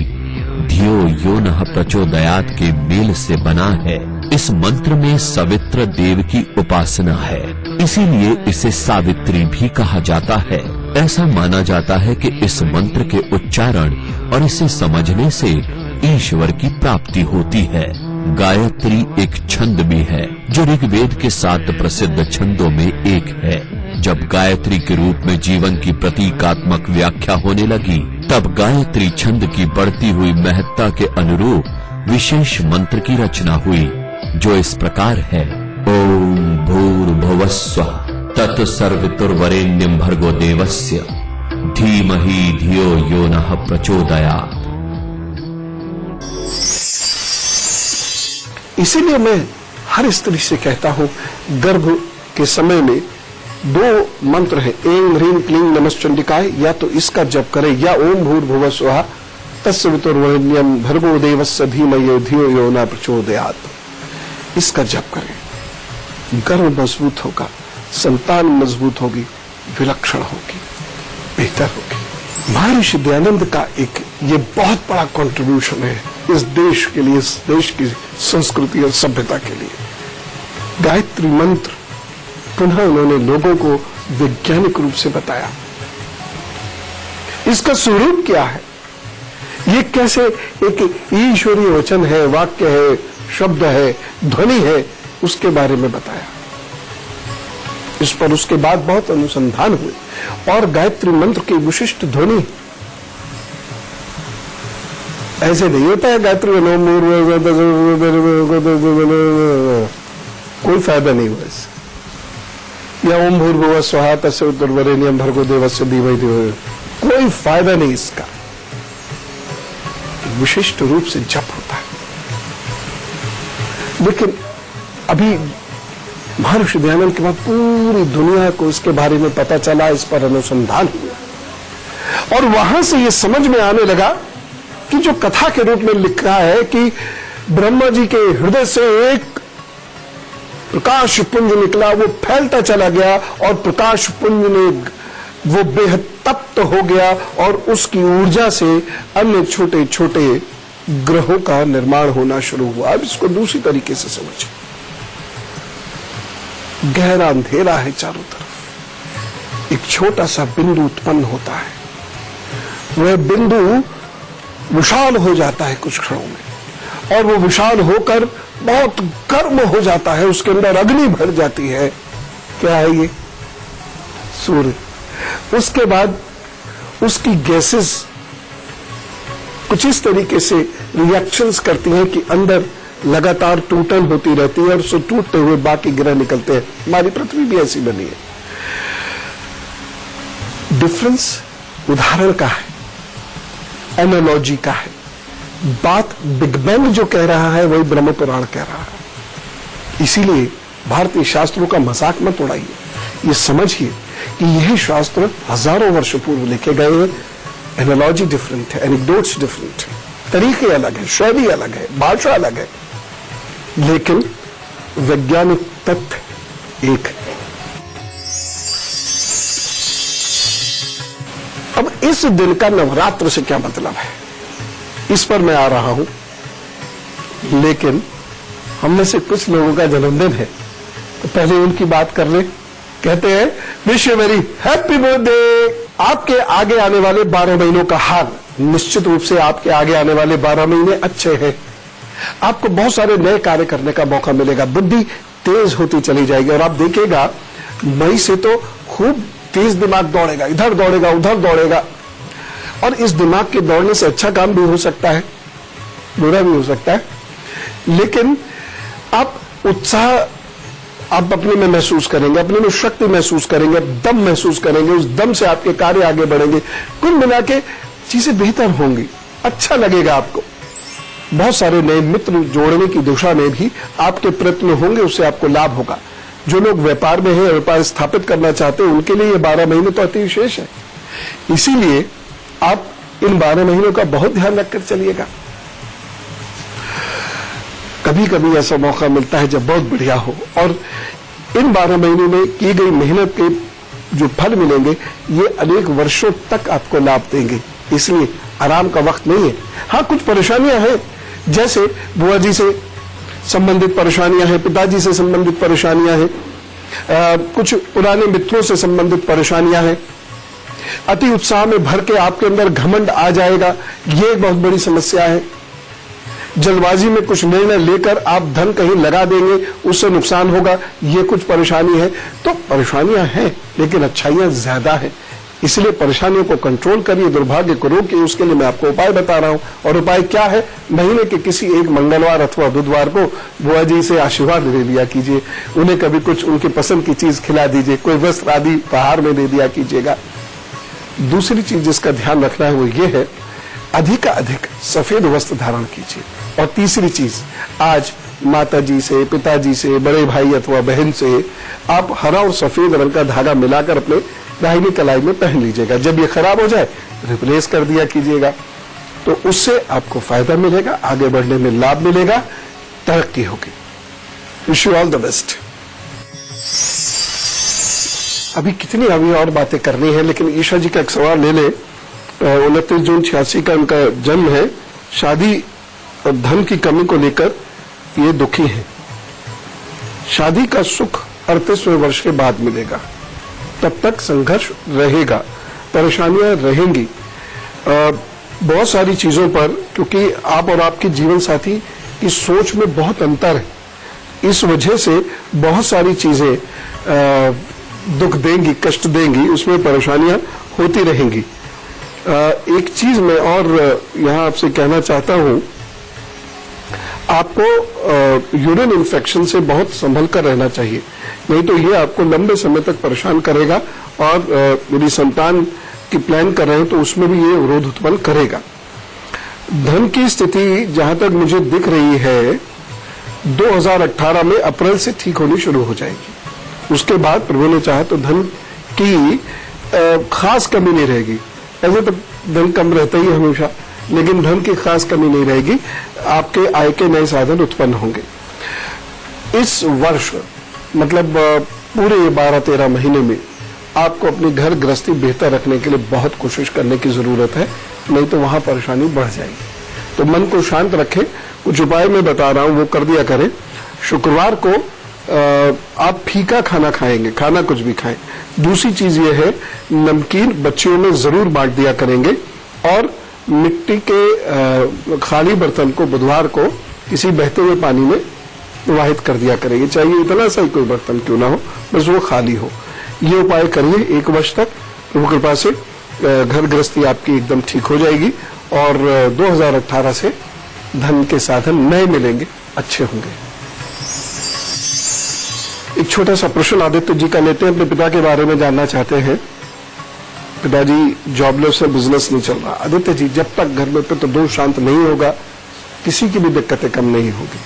धियो यो नः प्रचोदयात् के मेल से बना है। इस मंत्र में सवित्र देव की उपासना है, इसीलिए इसे सावित्री भी कहा जाता है। ऐसा माना जाता है कि इस मंत्र के उच्चारण और इसे समझने से ईश्वर की प्राप्ति होती है। गायत्री एक छंद भी है, जो ऋग्वेद के 7 प्रसिद्ध छंदों में एक है। जब गायत्री के रूप में जीवन की प्रतीकात्मक व्याख्या होने लगी, तब गायत्री छंद की बढ़ती हुई महत्ता के अनुरूप विशेष मंत्र की रचना हुई, जो इस प्रकार है। ओम भूर्भुवस्वः तत्सर्वितुर्वरेण्यं भर्गो देवस्य धीमहि धियो यो नः प्रचोदयात्। इसीलिए मैं हर स्त्री से कहता हूं, गर्भ के समय में 2 मंत्र है, ऐं ह्रीं क्लीं नमश्चंडिकाय, या तो इसका जप करें या ओम भूर्भुवः स्वः तत्सवितुर्वरेण्यं भर्गो देवस्य धीमहि धियो यो नः प्रचोदयात्। इसका जप करें, गर्भ मजबूत होगा, संतान मजबूत होगी, विलक्षण होगी, बेहतर होगी। महर्षि दयानंद का एक ये बहुत बड़ा कंट्रीब्यूशन है इस देश के लिए, इस देश की संस्कृति और सभ्यता के लिए। गायत्री मंत्र पुनः उन्होंने लोगों को वैज्ञानिक रूप से बताया। इसका स्वरूप क्या है, ये कैसे एक ईश्वरीय वचन है, वाक्य है, शब्द है, ध्वनि है, उसके बारे में बताया। इस पर उसके बाद बहुत अनुसंधान हुए और गायत्री मंत्र की विशिष्ट ध्वनि ऐसे नहीं होता है। गायत्री कोई फायदा नहीं हुआ इससे, या ओम भूर्भुवः स्वः तत्सवितुर्वरेण्यं भर्गो देवस्य धीमहि धियो यो, कोई फायदा नहीं इसका। विशिष्ट रूप से जप होता है। लेकिन अभी महर्षि दयानंद के बाद पूरी दुनिया को इसके बारे में पता चला, इस पर अनुसंधान हुआ और वहां से ये समझ में आने लगा कि जो कथा के रूप में लिखा है कि ब्रह्मा जी के हृदय से एक प्रकाश पुंज निकला, वो फैलता चला गया और प्रकाश पुंज में वो बेहद तप्त हो गया और उसकी ऊर्जा से अन्य छोटे छोटे ग्रहों का निर्माण होना शुरू हुआ। अब इसको दूसरी तरीके से समझें। गहरा अंधेरा है चारों तरफ, एक छोटा सा बिंदु उत्पन्न होता है। वह बिंदु विशाल हो जाता है कुछ क्षणों में और वो विशाल होकर बहुत गर्म हो जाता है, उसके अंदर अग्नि भर जाती है। क्या है ये? सूर्य। उसके बाद उसकी गैसेस कुछ इस तरीके से रिएक्शंस करती हैं कि अंदर लगातार टूटन होती रहती है और उससे टूटते हुए बाकी ग्रह निकलते हैं। हमारी पृथ्वी भी ऐसी बनी है। डिफरेंस उदाहरण का है, एनालॉजी का है। बात बिग बैंग जो कह रहा है वही ब्रह्म पुराण कह रहा है। इसीलिए भारतीय शास्त्रों का मजाक मत उड़ाइए, ये समझिए कि यह शास्त्र हजारों वर्ष पूर्व लिखे गए हैं। एनालॉजी डिफरेंट है, एनेक्डोट्स डिफरेंट है, तरीके अलग है, शैली अलग है, भाषा अलग है, लेकिन वैज्ञानिक तथ्य एक है। अब इस दिन का नवरात्र से क्या मतलब है, इस पर मैं आ रहा हूं। लेकिन हम में से कुछ लोगों का जन्मदिन है तो पहले उनकी बात कर ले। कहते हैं wish you very happy birthday. आपके आगे आने वाले 12 महीनों का हाल, निश्चित रूप से आपके आगे आने वाले 12 महीने अच्छे हैं। आपको बहुत सारे नए कार्य करने का मौका मिलेगा, बुद्धि तेज होती चली जाएगी और आप देखिएगा मई से तो खूब तेज दिमाग दौड़ेगा, इधर दौड़ेगा उधर दौड़ेगा। और इस दिमाग के दौड़ने से अच्छा काम भी हो सकता है, बुरा भी हो सकता है, लेकिन आप उत्साह आप अपने में महसूस करेंगे, अपने में शक्ति महसूस करेंगे, दम महसूस करेंगे, उस दम से आपके कार्य आगे बढ़ेंगे। कुल मिला के चीजें बेहतर होंगी, अच्छा लगेगा आपको। बहुत सारे नए मित्र जोड़ने की दिशा में भी आपके प्रयत्न होंगे, उससे आपको लाभ होगा। जो लोग व्यापार में है, व्यापार स्थापित करना चाहते हैं, उनके लिए ये 12 महीने तो अति विशेष है। इसीलिए आप इन 12 महीनों का बहुत ध्यान रखकर चलिएगा। कभी कभी ऐसा मौका मिलता है जब बहुत बढ़िया हो और इन 12 महीनों में की गई मेहनत के जो फल मिलेंगे ये अनेक वर्षों तक आपको लाभ देंगे। इसलिए आराम का वक्त नहीं है। हाँ, कुछ परेशानियां हैं, जैसे बुआ जी से संबंधित परेशानियां हैं, पिताजी से संबंधित परेशानियां हैं, कुछ पुराने मित्रों से संबंधित परेशानियां हैं। अति उत्साह में भर के आपके अंदर घमंड आ जाएगा, ये एक बहुत बड़ी समस्या है। जल्दबाजी में कुछ निर्णय लेकर आप धन कहीं लगा देंगे, उससे नुकसान होगा, ये कुछ परेशानी है। तो परेशानियां हैं लेकिन अच्छाइयां ज्यादा है। इसलिए परेशानियों को कंट्रोल करिए, दुर्भाग्य को रोकिए। उसके लिए मैं आपको उपाय बता रहा हूं। और उपाय क्या है? महीने के किसी एक मंगलवार अथवा बुधवार को बुआ जी से आशीर्वाद ले लिया कीजिए। उन्हें कभी कुछ उनकी पसंद की चीज खिला दीजिए, कोई वस्त्र आदि उपहार में दे दिया कीजिएगा। दूसरी चीज जिसका ध्यान रखना है वो ये है, अधिक सफेद वस्त्र धारण कीजिए। और तीसरी चीज, आज माता जी से, पिताजी से, बड़े भाई अथवा बहन से आप हरा और सफेद रंग का धागा मिलाकर अपने दाहिनी कलाई में पहन लीजिएगा। जब ये खराब हो जाए रिप्लेस कर दिया कीजिएगा, तो उससे आपको फायदा मिलेगा, आगे बढ़ने में लाभ मिलेगा, तरक्की होगी। Wish you all the best. अभी और बातें करनी है, लेकिन ईशा जी का एक सवाल ले ले। 29 जून 86 का उनका जन्म है। शादी और धन की कमी को लेकर ये दुखी है। शादी का सुख 38वें वर्ष के बाद मिलेगा, तब तक संघर्ष रहेगा, परेशानियां रहेंगी बहुत सारी चीजों पर, क्योंकि आप और आपके जीवन साथी की सोच में बहुत अंतर है। इस वजह से बहुत सारी चीजें दुख देंगी, कष्ट देंगी, उसमें परेशानियां होती रहेंगी। एक चीज मैं और यहां आपसे कहना चाहता हूं, आपको यूरिन इन्फेक्शन से बहुत संभल कर रहना चाहिए, नहीं तो ये आपको लंबे समय तक परेशान करेगा। और यदि संतान की प्लान कर रहे हैं तो उसमें भी ये अवरोध उत्पन्न करेगा। धन की स्थिति जहां तक मुझे दिख रही है 2018 में अप्रैल से ठीक होनी शुरू हो जाएगी। उसके बाद प्रभु ने चाहा तो धन की खास कमी नहीं रहेगी। ऐसे तो धन कम रहता ही हमेशा, लेकिन धन की खास कमी नहीं रहेगी। आपके आय के नए साधन उत्पन्न होंगे। इस वर्ष मतलब पूरे 12-13 महीने में आपको अपनी घर गृहस्थी बेहतर रखने के लिए बहुत कोशिश करने की जरूरत है, नहीं तो वहां परेशानी बढ़ जाएगी। तो मन को शांत रखें। कुछ उपाय मैं बता रहा हूं वो कर दिया करें। शुक्रवार को आप फीका खाना खाएंगे, खाना कुछ भी खाएं। दूसरी चीज ये है, नमकीन बच्चियों में जरूर बांट दिया करेंगे। और मिट्टी के खाली बर्तन को बुधवार को किसी बहते हुए पानी में प्रवाहित कर दिया करेंगे, चाहिए इतना सा ही कोई बर्तन क्यों ना हो, बस वो खाली हो। ये उपाय करिए 1 वर्ष तक। प्रभु कृपा से घर गृहस्थी आपकी एकदम ठीक हो जाएगी और 2018 से धन के साधन नए मिलेंगे, अच्छे होंगे। एक छोटा सा प्रश्न आदित्य जी का लेते हैं, अपने पिता के बारे में जानना चाहते हैं। पिताजी जॉबलेस है, बिजनेस नहीं चल रहा। आदित्य जी, जब तक घर में पितृदोष शांत नहीं होगा किसी की भी दिक्कतें कम नहीं होगी।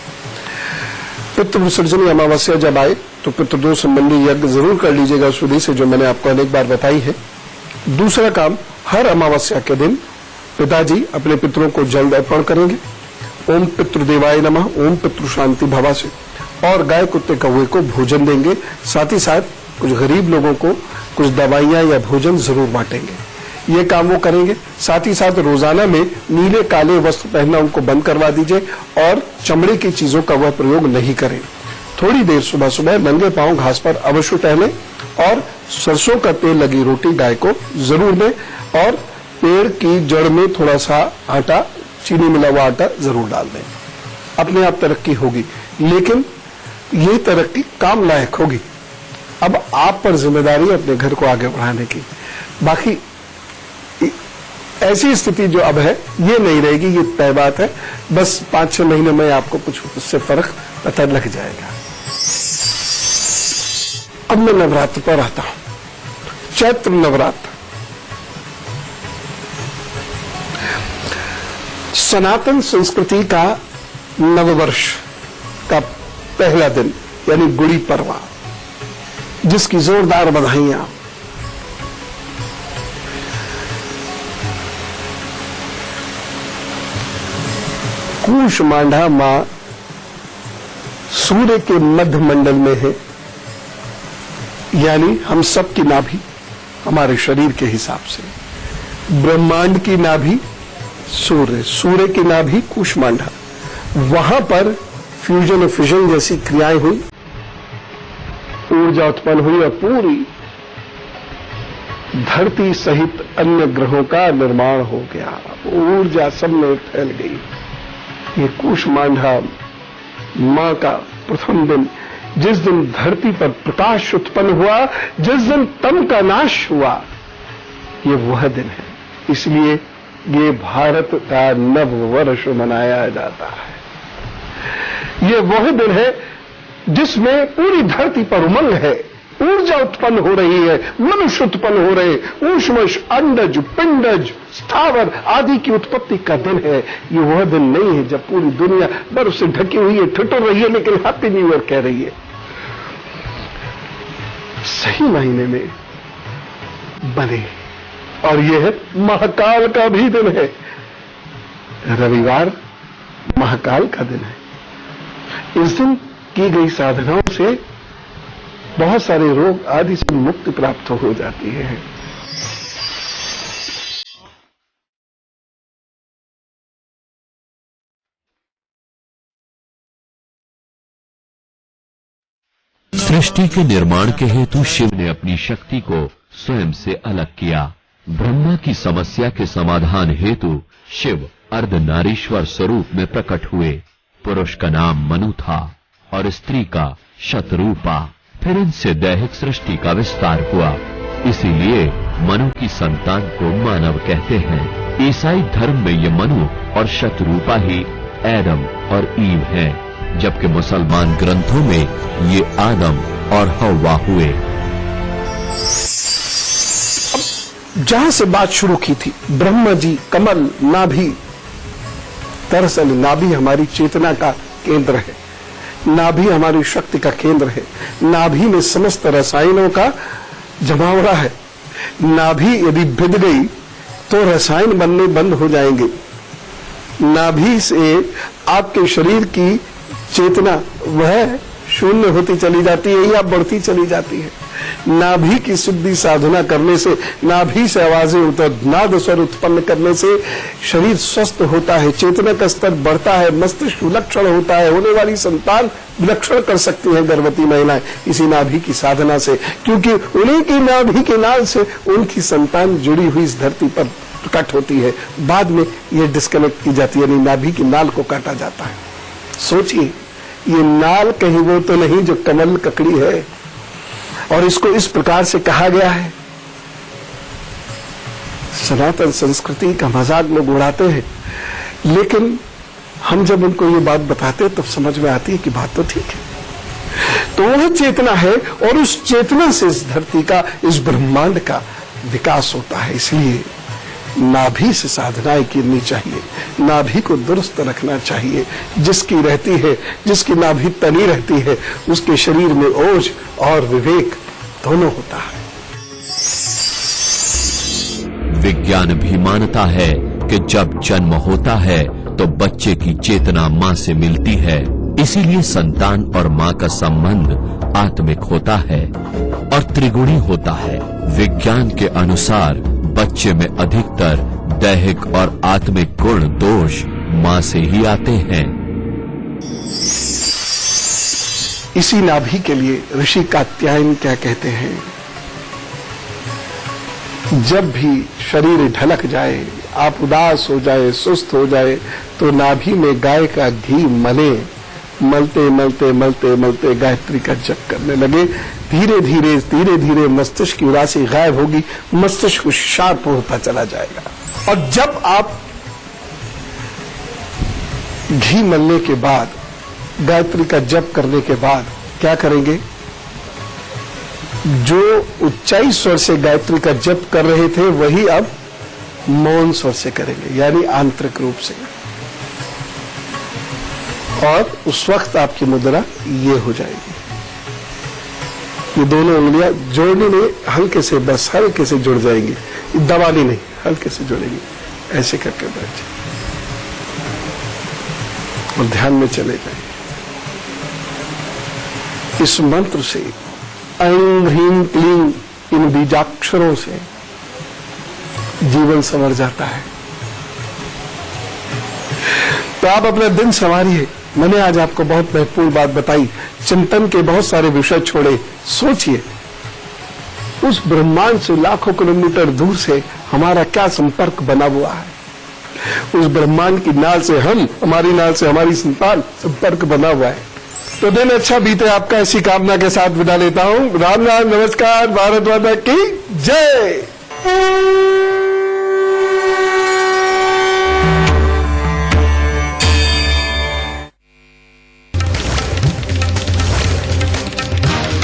पितृ विसर्जनी अमावस्या जब आए तो पितृदोष संबंधी यज्ञ जरूर कर लीजिएगा उस विधि से जो मैंने आपको अनेक बार बताई है। दूसरा काम, हर अमावस्या के दिन पिताजी अपने पितरों को जल अर्पण करेंगे, ओम पितृदेवाय नमः, ओम पितृ शांति भवा से, और गाय कुत्ते कौवे को भोजन देंगे। साथ ही साथ कुछ गरीब लोगों को कुछ दवाइयां या भोजन जरूर बांटेंगे। ये काम वो करेंगे। साथ ही साथ रोजाना में नीले काले वस्त्र पहनना उनको बंद करवा दीजिए और चमड़े की चीजों का वह प्रयोग नहीं करें। थोड़ी देर सुबह सुबह नंगे पांव घास पर अवश्य टहलें और सरसों का तेल लगी रोटी गाय को जरूर दें और पेड़ की जड़ में थोड़ा सा आटा, चीनी मिला हुआ आटा जरूर डाल दें। अपने आप तरक्की होगी, लेकिन ये तरक्की काम लायक होगी। अब आप पर जिम्मेदारी है अपने घर को आगे बढ़ाने की। बाकी ऐसी स्थिति जो अब है ये नहीं रहेगी, ये तय बात है। बस 5-6 महीने में आपको कुछ उससे फर्क पता लग जाएगा। अब मैं नवरात्र पर आता हूं। चैत्र नवरात्र सनातन संस्कृति का नववर्ष का पहला दिन यानी गुड़ी पड़वा, जिसकी जोरदार बधाइयां। कूष्मांडा मां सूर्य के मध्य मंडल में है, यानी हम सब की नाभि हमारे शरीर के हिसाब से। ब्रह्मांड की नाभि सूर्य, सूर्य की नाभि कूष्मांडा। वहां पर फ्यूजन और फिजन जैसी क्रियाएं हुई, ऊर्जा उत्पन्न हुई और पूरी धरती सहित अन्य ग्रहों का निर्माण हो गया। ऊर्जा सब में फैल गई। ये कूष्मांडा मां का प्रथम दिन, जिस दिन धरती पर प्रकाश उत्पन्न हुआ, जिस दिन तम का नाश हुआ, ये वह दिन है, इसलिए ये भारत का नव वर्ष मनाया जाता है। ये वह दिन है जिसमें पूरी धरती पर उमंग है, ऊर्जा उत्पन्न हो रही है, मनुष्य उत्पन्न हो रहे, ऊष्मश, अंडज, पिंडज, स्थावर आदि की उत्पत्ति का दिन है। ये वह दिन नहीं है जब पूरी दुनिया बर्फ से ढकी हुई है, ठिठुर रही है, लेकिन हैप्पी न्यू ईयर कह रही है। सही महीने में बने, और यह है महाकाल का भी दिन है। रविवार महाकाल का दिन है। इस दिन की गई साधनाओं से बहुत सारे रोग आदि से मुक्ति प्राप्त हो जाती है। सृष्टि के निर्माण के हेतु शिव ने अपनी शक्ति को स्वयं से अलग किया। ब्रह्मा की समस्या के समाधान हेतु शिव अर्धनारीश्वर स्वरूप में प्रकट हुए। पुरुष का नाम मनु था और स्त्री का शतरूपा। फिर इनसे दैहिक सृष्टि का विस्तार हुआ, इसीलिए मनु की संतान को मानव कहते हैं। ईसाई धर्म में ये मनु और शतरूपा ही एडम और ईव हैं, जबकि मुसलमान ग्रंथों में ये आदम और हव्वा हुए। जहां से बात शुरू की थी, ब्रह्मा जी, कमल, नाभि, दरअसल नाभि हमारी चेतना का केंद्र है, नाभि हमारी शक्ति का केंद्र है। नाभि में समस्त रसायनों का जमावड़ा है। नाभि यदि भिद गई तो रसायन बनने बंद हो जाएंगे। नाभि से आपके शरीर की चेतना वह शून्य होती चली जाती है या बढ़ती चली जाती है। नाभि की शुद्धि साधना करने से, नाभि से आवाजें नाद स्वर उत्पन्न करने से शरीर स्वस्थ होता है, चेतना का स्तर बढ़ता है, मस्तिष्क विलक्षण होता है, होने वाली संतान विलक्षण कर सकती है गर्भवती महिलाएं इसी नाभि की साधना से, क्योंकि उन्हीं की नाभि के नाल से उनकी संतान जुड़ी हुई इस धरती पर प्रकट होती है। बाद में ये डिस्कनेक्ट की जाती है, यानी नाभि की नाल को काटा जाता है। सोचिए, ये नाल कहीं वो तो नहीं जो कमल ककड़ी है, और इसको इस प्रकार से कहा गया है। सनातन संस्कृति का मजाक लोग उड़ाते हैं, लेकिन हम जब उनको ये बात बताते हैं तब समझ में आती है कि बात तो ठीक है। तो वह चेतना है, और उस चेतना से इस धरती का, इस ब्रह्मांड का विकास होता है। इसलिए नाभि से साधनाएं करनी चाहिए, नाभि को दुरुस्त रखना चाहिए। जिसकी रहती है, जिसकी नाभि तनी रहती है, उसके शरीर में ओज और विवेक दोनों होता है। विज्ञान भी मानता है कि जब जन्म होता है तो बच्चे की चेतना मां से मिलती है, इसीलिए संतान और मां का संबंध आत्मिक होता है और त्रिगुणी होता है। विज्ञान के अनुसार बच्चे में अधिकतर दैहिक और आत्मिक गुण दोष मां से ही आते हैं। इसी नाभि के लिए ऋषि कात्यायन क्या कहते हैं, जब भी शरीर ढलक जाए, आप उदास हो जाए, सुस्त हो जाए, तो नाभि में गाय का घी मले, मलते मलते मलते मलते गायत्री का जप करने लगे। धीरे धीरे मस्तिष्क की उदासी गायब होगी, मस्तिष्क शार्प होता चला जाएगा। और जब आप घी मलने के बाद, गायत्री का जप करने के बाद क्या करेंगे, जो उच्चाई स्वर से गायत्री का जप कर रहे थे वही अब मौन स्वर से करेंगे, यानी आंतरिक रूप से। और उस वक्त आपकी मुद्रा ये हो जाएगी। ये दोनों उंगलियां जोड़नी नहीं, हल्के से, बस हल्के से जुड़ जाएंगी, दबानी नहीं, हल्के से जुड़ेंगी। ऐसे करके बैठ जाए और ध्यान में चले जाए। इस मंत्र से, ऐं ह्रीं क्लीं, इन बीजाक्षरों से जीवन संवर जाता है। तो आप अपना दिन संवारिए। मैंने आज आपको बहुत महत्वपूर्ण बात बताई, चिंतन के बहुत सारे विषय छोड़े। सोचिए, उस ब्रह्मांड से लाखों किलोमीटर दूर से हमारा क्या संपर्क बना हुआ है। उस ब्रह्मांड की नाल से हम, हमारी नाल से हमारी संतान, संपर्क बना हुआ है। तो दिन अच्छा बीते आपका, ऐसी कामना के साथ विदा लेता हूं। राम राम, नमस्कार, भारत माता की जय।